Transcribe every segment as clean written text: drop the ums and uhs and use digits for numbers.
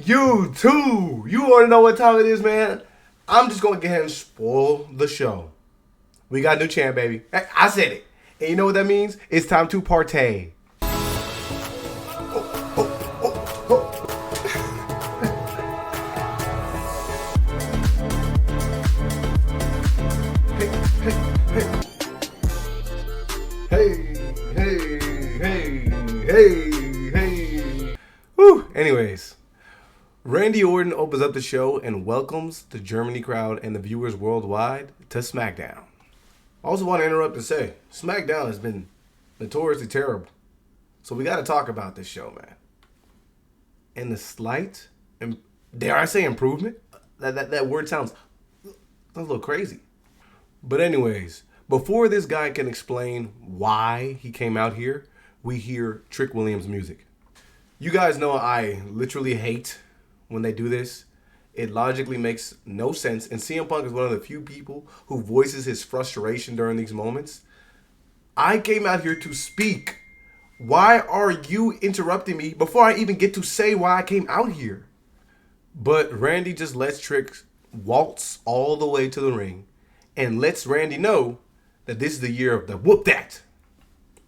You too. You already know what time it is, man. I'm just going to go ahead and spoil the show. We got a new champ, baby. I said it. And you know what that means? It's time to partay. Hey. Whew. Anyways, Randy Orton opens up the show and welcomes the Germany crowd and the viewers worldwide to SmackDown. I also want to interrupt and say, SmackDown has been notoriously terrible. So we got to talk about this show, man. And the slight, and dare I say improvement? That word sounds a little crazy. But anyways, before this guy can explain why he came out here, we hear Trick Williams' music. You guys know I literally hate when they do this. It logically makes no sense. And CM Punk is one of the few people who voices his frustration during these moments. I came out here to speak. Why are you interrupting me before I even get to say why I came out here? But Randy just lets Trick waltz all the way to the ring and lets Randy know that this is the year of the whoop that.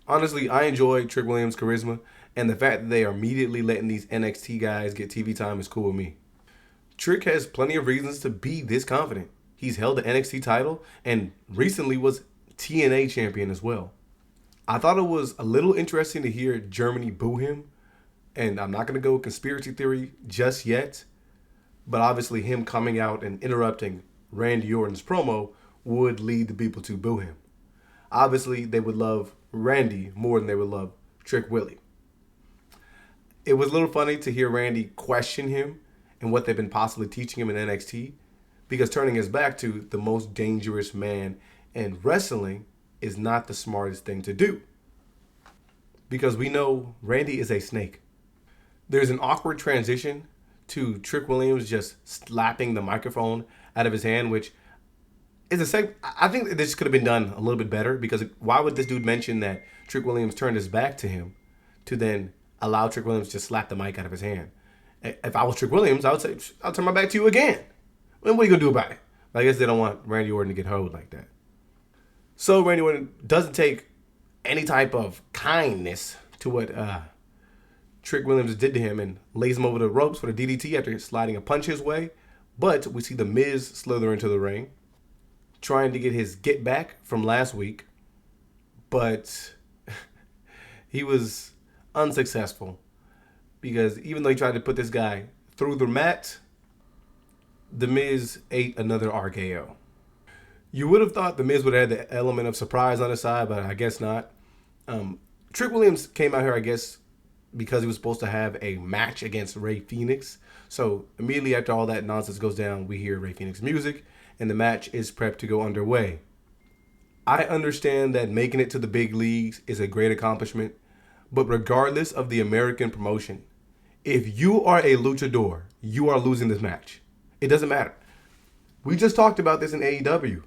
Honestly, I enjoy Trick Williams' charisma, and the fact that they are immediately letting these NXT guys get TV time is cool with me. Trick has plenty of reasons to be this confident. He's held the NXT title and recently was TNA champion as well. I thought it was a little interesting to hear Germany boo him, and I'm not going to go conspiracy theory just yet, but obviously him coming out and interrupting Randy Orton's promo would lead the people to boo him. Obviously, they would love Randy more than they would love Trick Willie. It was a little funny to hear Randy question him and what they've been possibly teaching him in NXT, because turning his back to the most dangerous man in wrestling is not the smartest thing to do. Because we know Randy is a snake. There's an awkward transition to Trick Williams just slapping the microphone out of his hand, which is a seg. I think this could have been done a little bit better, because why would this dude mention that Trick Williams turned his back to him to then allow Trick Williams to slap the mic out of his hand? If I was Trick Williams, I would say, I'll turn my back to you again. And what are you going to do about it? But I guess they don't want Randy Orton to get hoed like that. So Randy Orton doesn't take any type of kindness to what Trick Williams did to him and lays him over the ropes for the DDT after sliding a punch his way. But we see The Miz slither into the ring, trying to get his get back from last week. But he was unsuccessful, because even though he tried to put this guy through the mat, The Miz ate another RKO. You would have thought The Miz would have had the element of surprise on his side, but I guess not. Trick Williams came out here, I guess, because he was supposed to have a match against Rey Fenix. So immediately after all that nonsense goes down, we hear Rey Fenix music, and the match is prepped to go underway. I understand that making it to the big leagues is a great accomplishment, but regardless of the American promotion, if you are a luchador, you are losing this match. It doesn't matter. We just talked about this in AEW.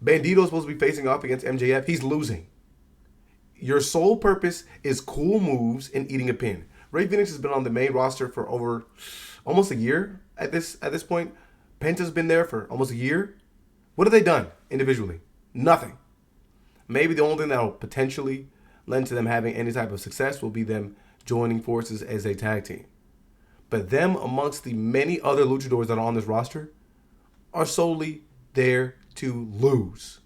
Bandito's supposed to be facing off against MJF. He's losing. Your sole purpose is cool moves and eating a pin. Rey Fenix has been on the main roster for over almost a year at this point. Penta's been there for almost a year. What have they done individually? Nothing. Maybe the only thing that will potentially lend to them having any type of success will be them joining forces as a tag team. But them, amongst the many other luchadors that are on this roster, are solely there to lose.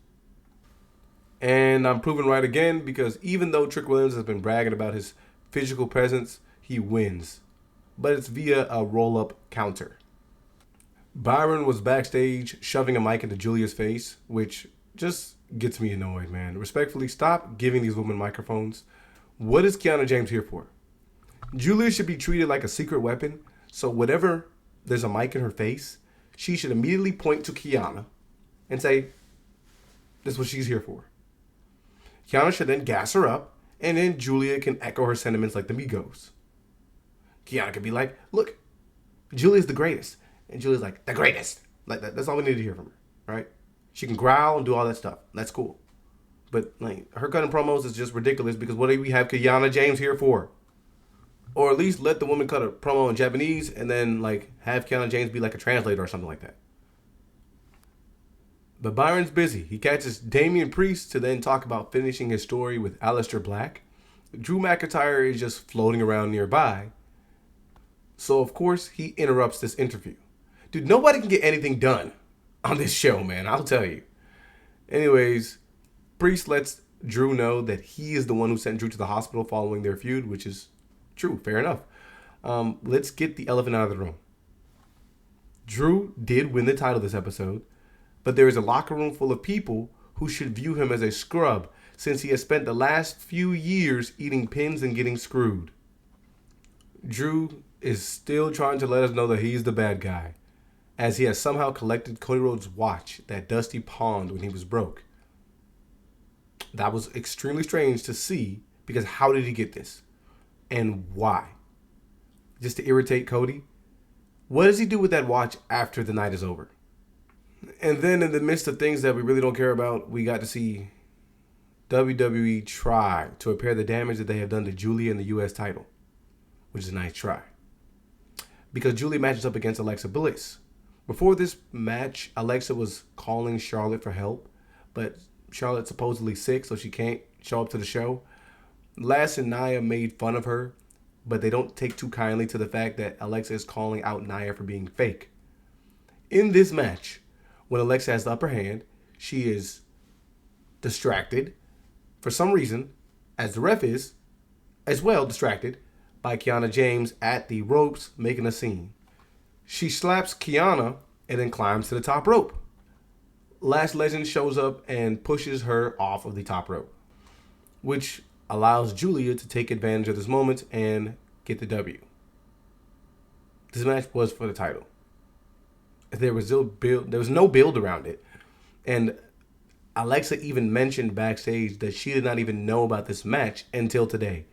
And I'm proven right again, because even though Trick Williams has been bragging about his physical presence, he wins. But it's via a roll-up counter. BYRON was backstage shoving a mic into Giulia's face, which just gets me annoyed, man. Respectfully, stop giving these women microphones. What is Kiana James here for? Giulia should be treated like a secret weapon, so whenever there's a mic in her face, she should immediately point to Kiana and say, this is what she's here for. Kiana should then gas her up, and then Giulia can echo her sentiments like the Migos. Kiana could be like, look, Giulia's the greatest. And Giulia's like, the greatest. Like that's all we need to hear from her, right? She can growl and do all that stuff. That's cool. But like her cutting promos is just ridiculous, because what do we have Kiana James here for? Or at least let the woman cut a promo in Japanese and then like have Kiana James be like a translator or something like that. But BYRON's busy. He catches Damian Priest to then talk about finishing his story with Aleister Black. Drew McIntyre is just floating around nearby. So of course he interrupts this interview. Dude, nobody can get anything done on this show, man. I'll tell you. Anyways, Priest lets Drew know that he is the one who sent Drew to the hospital following their feud, which is true. Fair enough. Let's get the elephant out of the room. Drew did win the title this episode, but there is a locker room full of people who should view him as a scrub since he has spent the last few years eating pins and getting screwed. Drew is still trying to let us know that he's the bad guy, as he has somehow collected Cody Rhodes' watch that Dusty pawned when he was broke. That was extremely strange to see, because how did he get this? And why? Just to irritate Cody? What does he do with that watch after the night is over? And then in the midst of things that we really don't care about, we got to see WWE try to repair the damage that they have done to Giulia in the US title, which is a nice try. Because Giulia matches up against Alexa Bliss. Before this match, Alexa was calling Charlotte for help, but Charlotte's supposedly sick, so she can't show up to the show. Lass and Nia made fun of her, but they don't take too kindly to the fact that Alexa is calling out Nia for being fake. In this match, when Alexa has the upper hand, she is distracted for some reason, as the ref is, as well distracted by Kiana James at the ropes making a scene. She slaps Kiana and then climbs to the top rope. Lash Legend shows up and pushes her off of the top rope, which allows Giulia to take advantage of this moment and get the W. This match was for the title. There was no build around it. And Alexa even mentioned backstage that she did not even know about this match until today.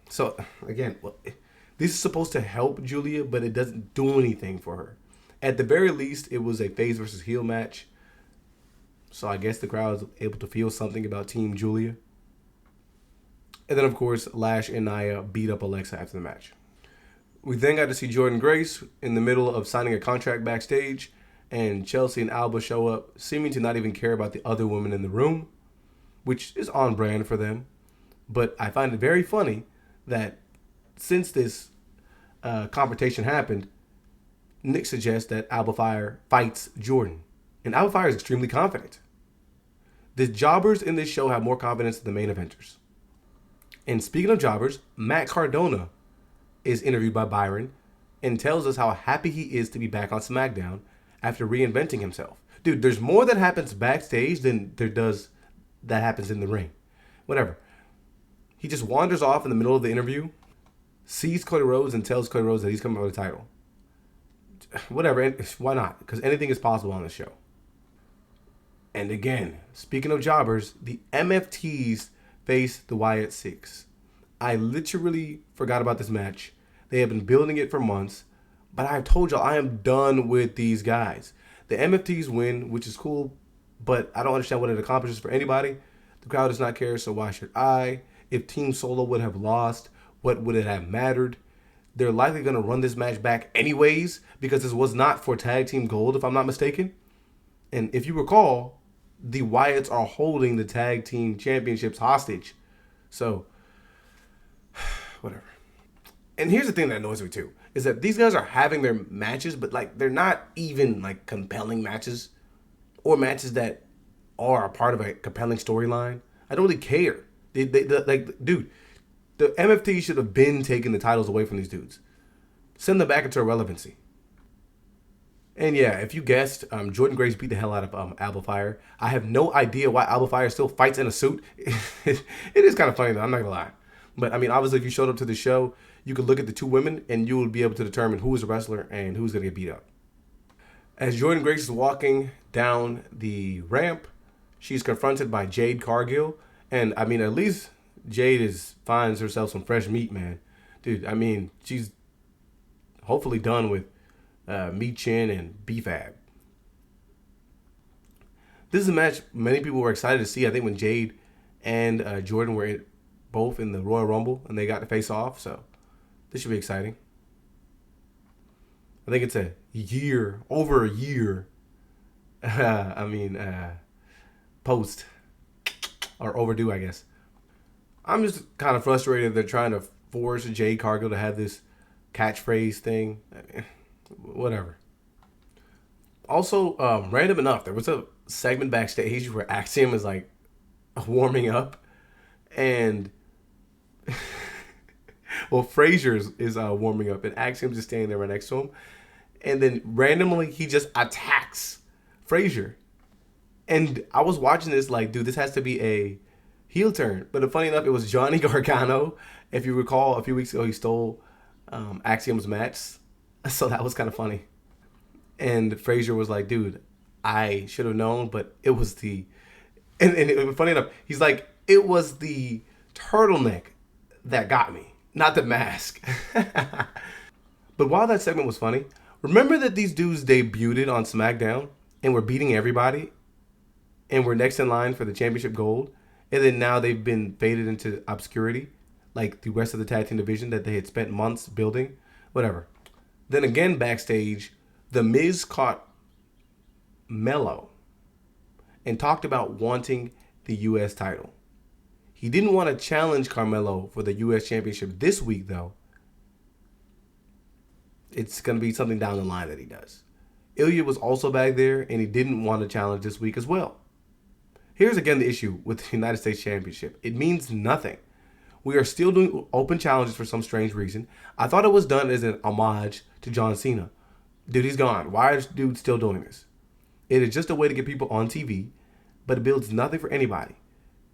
So, again, this is supposed to help Giulia, but it doesn't do anything for her. At the very least, it was a face versus heel match. So I guess the crowd was able to feel something about Team Giulia. And then, of course, Lash and Nia beat up Alexa after the match. We then got to see Jordynne Grace in the middle of signing a contract backstage, and Chelsea and Alba show up, seeming to not even care about the other women in the room, which is on brand for them. But I find it very funny that since this confrontation happened, Nick suggests that ALBA FYRE fights Jordynne. And ALBA FYRE is extremely confident. The jobbers in this show have more confidence than the main eventers. And speaking of jobbers, Matt Cardona is interviewed by BYRON and tells us how happy he is to be back on SmackDown after reinventing himself. Dude, there's more that happens backstage than there does that happens in the ring. Whatever. He just wanders off in the middle of the interview, sees Cody Rhodes and tells Cody Rhodes that he's coming for the title. Whatever, why not? Because anything is possible on this show. And again, speaking of jobbers, the MFTs face the Wyatt 6. I literally forgot about this match. They have been building it for months, but I've told y'all I am done with these guys. The MFTs win, which is cool, but I don't understand what it accomplishes for anybody. The crowd does not care, so why should I? If Team Solo would have lost, what would it have mattered? They're likely going to run this match back anyways, because this was not for tag team gold, if I'm not mistaken. And if you recall, the Wyatts are holding the tag team championships hostage. So, whatever. And here's the thing that annoys me too, is that these guys are having their matches, but like they're not even like compelling matches or matches that are a part of a compelling storyline. I don't really care. Dude, the MFT should have been taking the titles away from these dudes. Send them back into irrelevancy. And yeah, if you guessed, Jordynne Grace beat the hell out of ALBA FYRE. I have no idea why ALBA FYRE still fights in a suit. It is kind of funny though, I'm not gonna lie. But I mean, obviously if you showed up to the show, you could look at the two women and you would be able to determine who is a wrestler and who's gonna get beat up. As Jordynne Grace is walking down the ramp, she's confronted by Jade Cargill. And I mean, at least Jade finds herself some fresh meat, man. Dude, I mean, she's hopefully done with Meat Chin and BFAB. This is a match many people were excited to see. I think when Jade and Jordynne were both in the Royal Rumble and they got to face off. So This should be exciting. I think it's a year, over a year. Post or overdue, I guess. I'm just kind of frustrated they're trying to force Jade Cargill to have this catchphrase thing. Whatever. Also, random enough, there was a segment backstage where Axiom is like warming up, and well, Frazier is warming up, and Axiom's just standing there right next to him, and then randomly he just attacks Frazier. And I was watching this like, dude, this has to be a heel turn. But funny enough, it was Johnny Gargano. If you recall, a few weeks ago, he stole Axiom's match. So that was kind of funny. And Frazier was like, dude, I should have known, but it was the... And it was funny enough, he's like, it was the turtleneck that got me, not the mask. But while that segment was funny, remember that these dudes debuted on SmackDown and were beating everybody? And we're next in line for the championship gold. And then now they've been faded into obscurity, like the rest of the tag team division that they had spent months building. Whatever. Then again, backstage, The Miz caught Melo and talked about wanting the U.S. title. He didn't want to challenge Carmelo for the U.S. championship this week, though. It's going to be something down the line that he does. Ilya was also back there, and he didn't want to challenge this week as well. Here's again the issue with the United States Championship. It means nothing. We are still doing open challenges for some strange reason. I thought it was done as an homage to John Cena. Dude, he's gone. Why is dude still doing this? It is just a way to get people on TV, but it builds nothing for anybody.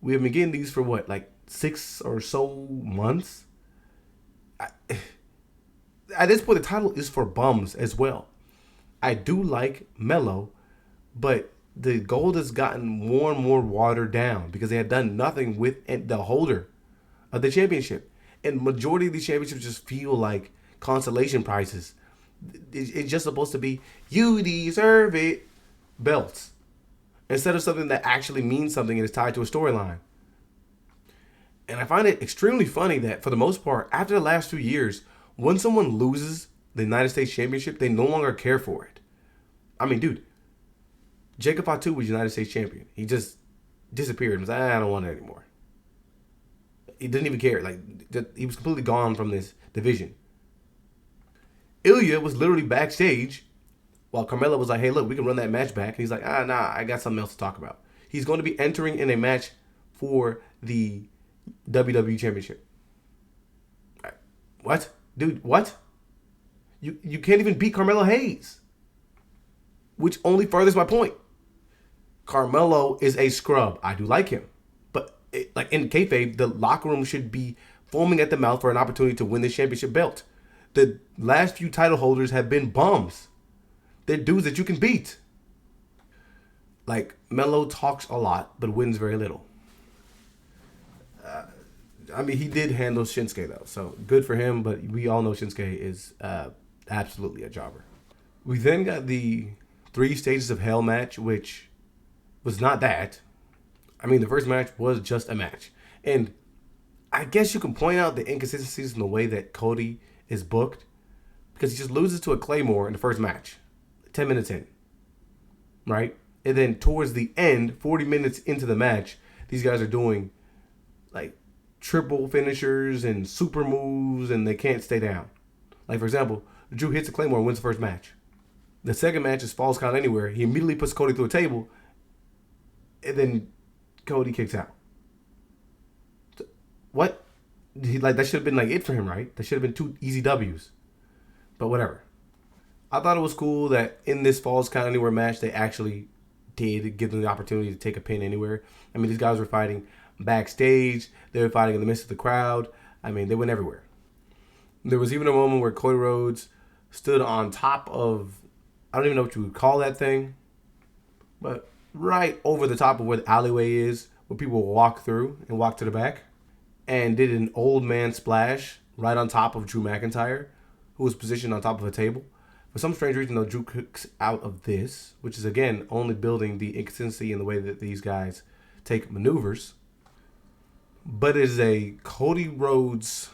We have been getting these for what, like 6 or so months? At this point, the title is for bums as well. I do like Melo, but the gold has gotten more and more watered down because they had done nothing with the holder of the championship. And majority of these championships just feel like consolation prizes. It's just supposed to be, you deserve it, belts, instead of something that actually means something and is tied to a storyline. And I find it extremely funny that for the most part, after the last few years, when someone loses the United States Championship, they no longer care for it. I mean, dude, Jacob Fatu was United States champion. He just disappeared and was like, I don't want it anymore. He didn't even care. Like, he was completely gone from this division. Ilya was literally backstage while Carmelo was like, hey, look, we can run that match back. And he's like, nah, I got something else to talk about. He's going to be entering in a match for the WWE Championship. What? Dude, what? You can't even beat Carmelo Hayes. Which only furthers my point. Carmelo is a scrub. I do like him. But like in kayfabe, the locker room should be foaming at the mouth for an opportunity to win the championship belt. The last few title holders have been bums. They're dudes that you can beat. Like, Melo talks a lot, but wins very little. He did handle Shinsuke, though. So, good for him, but we all know Shinsuke is absolutely a jobber. We then got the 3 Stages of Hell match, which was not that. The first match was just a match. And I guess you can point out the inconsistencies in the way that Cody is booked, because he just loses to a Claymore in the first match, 10 minutes in, right? And then towards the end, 40 minutes into the match, these guys are doing like triple finishers and super moves, and they can't stay down. Like, for example, Drew hits a Claymore and wins the first match. The second match is Falls Count Anywhere. He immediately puts Cody through a table, and then Cody kicks out. What? That should have been it for him, right? That should have been 2 easy W's. But whatever. I thought it was cool that in this Falls Count Anywhere match, they actually did give them the opportunity to take a pin anywhere. These guys were fighting backstage. They were fighting in the midst of the crowd. They went everywhere. There was even a moment where Cody Rhodes stood on top of, I don't even know what you would call that thing, but right over the top of where the alleyway is, where people walk through and walk to the back, and did an old man splash right on top of Drew McIntyre, who was positioned on top of a table. For some strange reason, though, Drew kicks out of this, which is, again, only building the inconsistency in the way that these guys take maneuvers. But it is a Cody Rhodes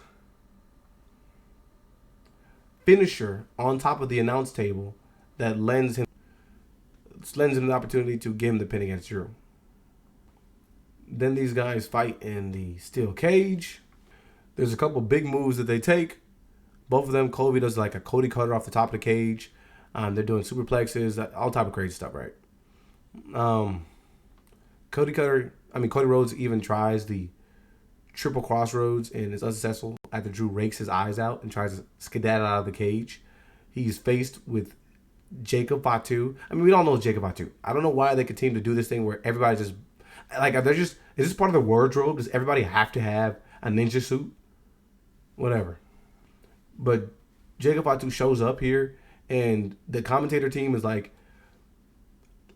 finisher on top of the announce table that lends him the opportunity to give him the pin against Drew. Then these guys fight in the steel cage. There's a couple big moves that they take. Both of them, Kobe does like a Cody cutter off the top of the cage. They're doing superplexes, all type of crazy stuff, right? Cody Rhodes even tries the triple crossroads and is unsuccessful after Drew rakes his eyes out and tries to skedaddle out of the cage. He's faced with Jacob Fatu. I mean, we all know Jacob Fatu. I don't know why they continue to do this thing where everybody just, like, is this part of the wardrobe? Does everybody have to have a ninja suit? Whatever. But Jacob Fatu shows up here, and the commentator team is like,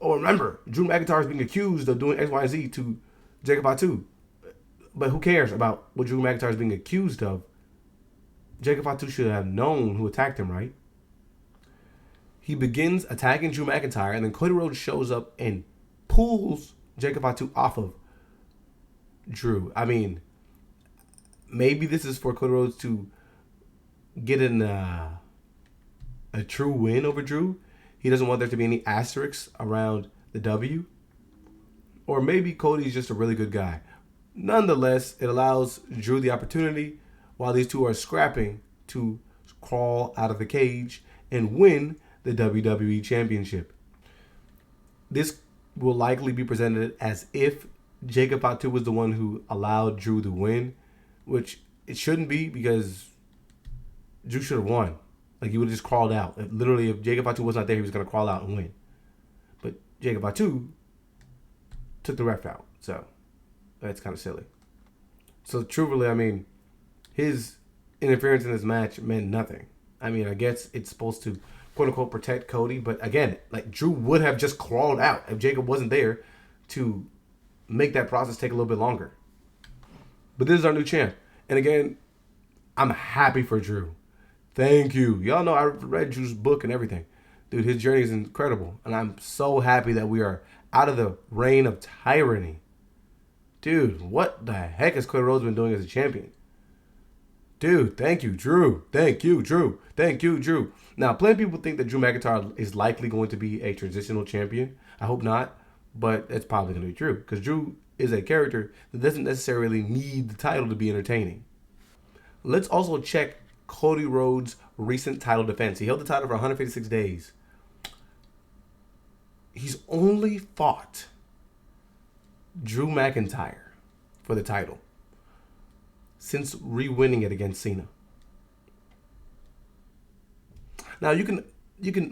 oh, remember, Drew McIntyre is being accused of doing X, Y, and Z to Jacob Fatu. But who cares about what Drew McIntyre is being accused of? Jacob Fatu should have known who attacked him, right? He begins attacking Drew McIntyre, and then Cody Rhodes shows up and pulls Jacob Fatu off of Drew. I mean, maybe this is for Cody Rhodes to get a true win over Drew. He doesn't want there to be any asterisks around the W. Or maybe Cody's just a really good guy. Nonetheless, it allows Drew the opportunity, while these two are scrapping, to crawl out of the cage and win the WWE Championship. This will likely be presented as if Jacob Fatu was the one who allowed Drew to win, which it shouldn't be, because Drew should have won. Like, he would have just crawled out. Literally, if Jacob Fatu was not there, he was going to crawl out and win. But Jacob Fatu took the ref out, so that's kind of silly. So, truthfully, I mean, his interference in this match meant nothing. I mean, I guess it's supposed to, quote-unquote, protect Cody, but again, like, Drew would have just crawled out if Jacob wasn't there to make that process take a little bit longer. But this is our new champ. And again, I'm happy for Drew. Thank you. Y'all know I read Drew's book and everything. Dude, his journey is incredible. And I'm so happy that we are out of the reign of tyranny. Dude, what the heck has Cody Rhodes been doing as a champion? Dude, thank you, Drew. Thank you, Drew. Thank you, Drew. Now, plenty of people think that Drew McIntyre is likely going to be a transitional champion. I hope not, but it's probably going to be true, because Drew is a character that doesn't necessarily need the title to be entertaining. Let's also check Cody Rhodes' recent title defense. He held the title for 156 days. He's only fought Drew McIntyre for the title since re-winning it against Cena. Now, you can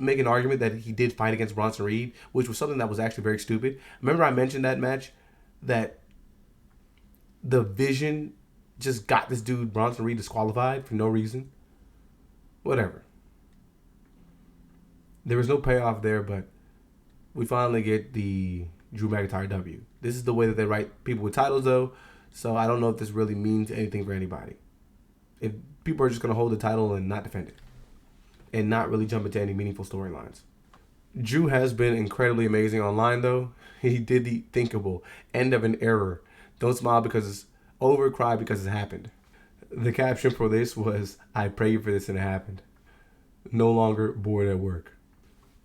make an argument that he did fight against Bronson Reed, which was something that was actually very stupid. Remember I mentioned that match that the Vision just got this dude Bronson Reed disqualified for no reason? Whatever. There was no payoff there, but we finally get the Drew McIntyre W. This is the way that they write people with titles, though, so I don't know if this really means anything for anybody. If people are just going to hold the title and not defend it, and not really jump into any meaningful storylines. Drew has been incredibly amazing online, though. He did the thinkable end of an error. Don't smile because it's over, cry because it happened. The caption for this was, I prayed for this and it happened. No longer bored at work.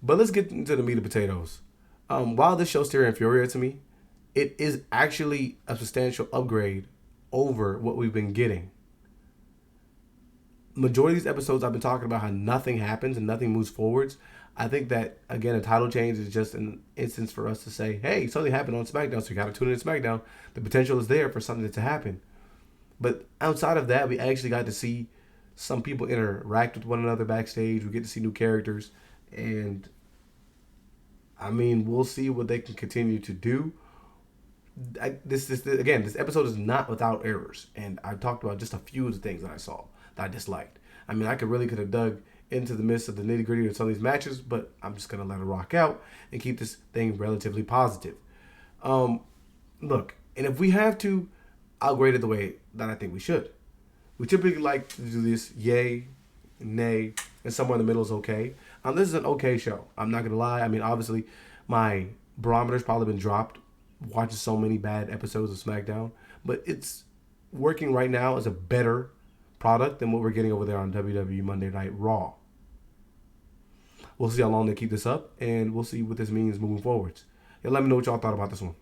But let's get into the meat and potatoes. While this show still infuriates me, it is actually a substantial upgrade over what we've been getting. Majority of these episodes, I've been talking about how nothing happens and nothing moves forwards. I think that, again, a title change is just an instance for us to say, hey, something happened on SmackDown, so you got to tune in to SmackDown. The potential is there for something to happen. But outside of that, we actually got to see some people interact with one another backstage. We get to see new characters. And, I mean, we'll see what they can continue to do. This episode is not without errors. And I talked about just a few of the things that I saw that I disliked. I mean, I could have dug into the midst of the nitty gritty of some of these matches, but I'm just going to let it rock out and keep this thing relatively positive. Look, and if we have to, I'll grade it the way that I think we should. We typically like to do this yay, nay, and somewhere in the middle is okay. This is an okay show. I'm not going to lie. I mean, obviously, my barometer's probably been dropped watching so many bad episodes of SmackDown, but it's working right now as a better product than what we're getting over there on WWE Monday Night Raw. We'll see how long they keep this up, and we'll see what this means moving forwards. Yeah, let me know what y'all thought about this one.